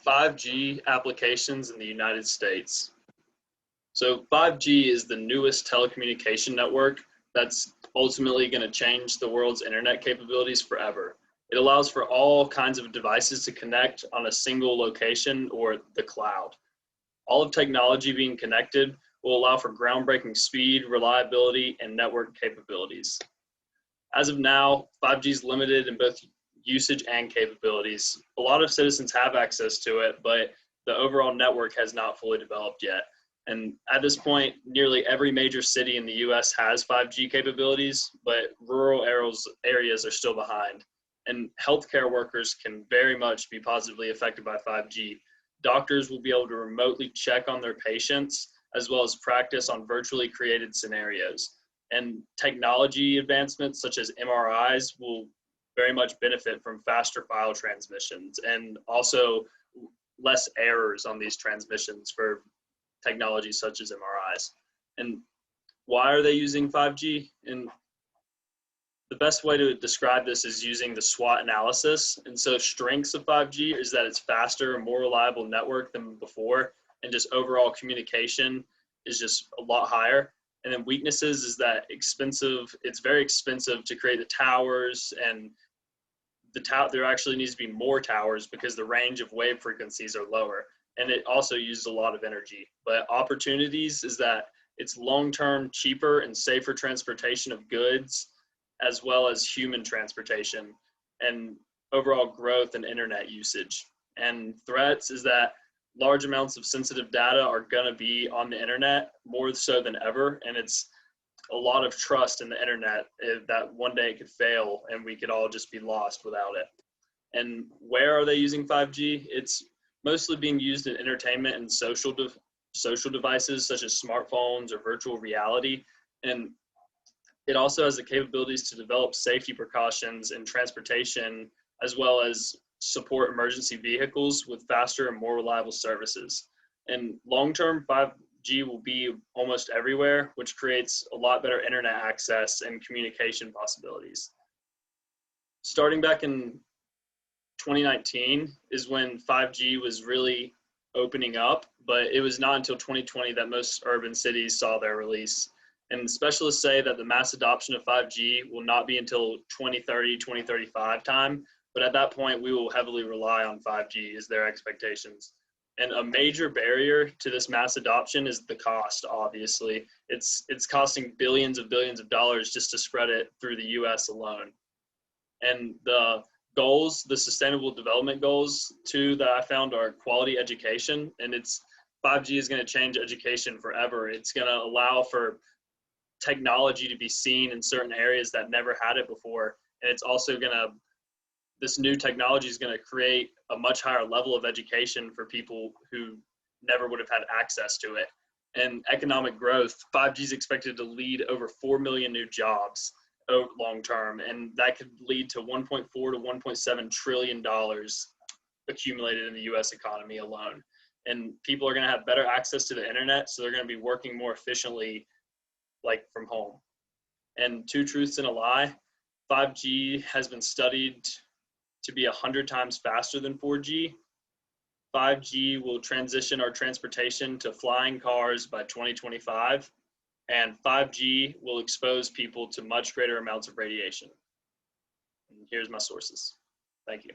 5G applications in the United States. So 5G is the newest telecommunication network that's ultimately going to change the world's internet capabilities forever. It allows for all kinds of devices to connect on a single location or the cloud. All of technology being connected will allow for groundbreaking speed, reliability, and network capabilities. As of now, 5G is limited in both usage and capabilities. A lot of citizens have access to it, but the overall network has not fully developed yet. And at this point, nearly every major city in the US has 5G capabilities, but rural areas are still behind. And healthcare workers can very much be positively affected by 5G. Doctors will be able to remotely check on their patients as well as practice on virtually created scenarios. And technology advancements such as MRIs will very much benefit from faster file transmissions and also less errors on these transmissions for technologies such as MRIs. And why are they using 5G? And the best way to describe this is using the SWOT analysis. And so strengths of 5G is that it's faster and more reliable network than before, and just overall communication is just a lot higher. And then weaknesses is that it's very expensive to create the towers, and there actually needs to be more towers because the range of wave frequencies are lower. And it also uses a lot of energy. But opportunities is that it's long-term, cheaper, and safer transportation of goods, as well as human transportation, and overall growth and internet usage. And threats is that large amounts of sensitive data are going to be on the internet more so than ever. And it's a lot of trust in the internet that one day it could fail and we could all just be lost without it. And where are they using 5G? It's mostly being used in entertainment and social devices such as smartphones or virtual reality. And it also has the capabilities to develop safety precautions in transportation, as well as support emergency vehicles with faster and more reliable services. And long-term, 5G will be almost everywhere, which creates a lot better internet access and communication possibilities. Starting back in 2019 is when 5G was really opening up, but it was not until 2020 that most urban cities saw their release. And specialists say that the mass adoption of 5G will not be until 2030, 2035 time, but at that point we will heavily rely on 5G is their expectations. And a major barrier to this mass adoption is the cost, obviously. It's costing billions of dollars just to spread it through the US alone. And the sustainable development goals too that I found are quality education, and 5G is going to change education forever. It's going to allow for technology to be seen in certain areas that never had it before. And it's also this new technology is going to create a much higher level of education for people who never would have had access to it. And economic growth, 5G is expected to lead over 4 million new jobs long term, and that could lead to $1.4 to $1.7 trillion accumulated in the US economy alone. And people are going to have better access to the internet, so they're going to be working more efficiently, like from home. And two truths and a lie, 5G has been studied to be 100 times faster than 4G. 5G will transition our transportation to flying cars by 2025, and 5G will expose people to much greater amounts of radiation. And here's my sources. Thank you.